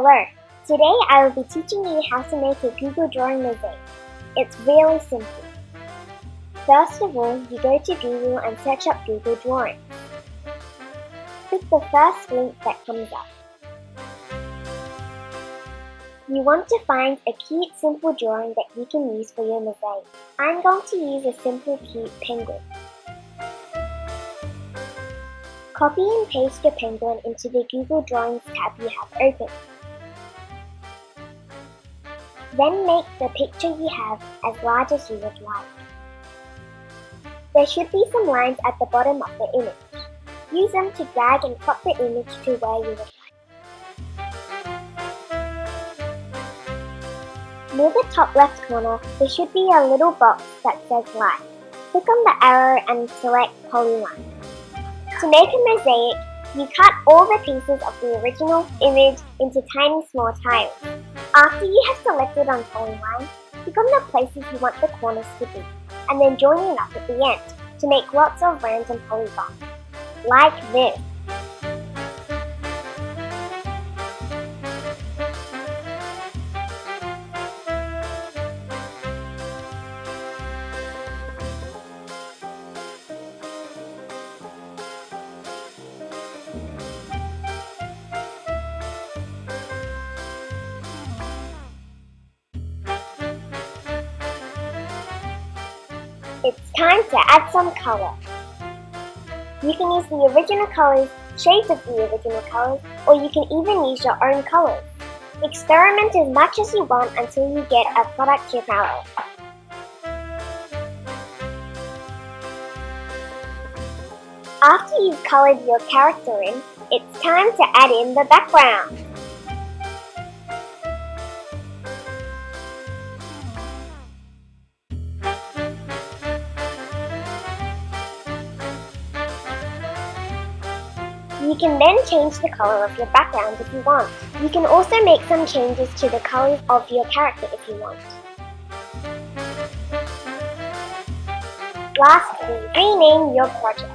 Hello, today I will be teaching you how to make a Google Drawing mosaic. It's really simple. First of all, you go to Google and search up Google Drawing. Click the first link that comes up. You want to find a cute, simple drawing that you can use for your mosaic. I'm going to use a simple, cute penguin. Copy and paste your penguin into the Google Drawings tab you have open. Then make the picture you have as large as you would like. There should be some lines at the bottom of the image. Use them to drag and crop the image to where you would like. Near the top left corner, there should be a little box that says Light. Click on the arrow and select Polyline. To make a mosaic, you cut all the pieces of the original image into tiny small tiles. After you have selected on Polyline, click on the places you want the corners to be, and then join it up at the end to make lots of random polygons, like this. It's time to add some color. You can use the original colors, shades of the original colors, or you can even use your own colors. Experiment as much as you want until you get a product you're proud of. After you've colored your character in, it's time to add in the background. You can then change the color of your background if you want. You can also make some changes to the colors of your character if you want. Lastly, rename your project.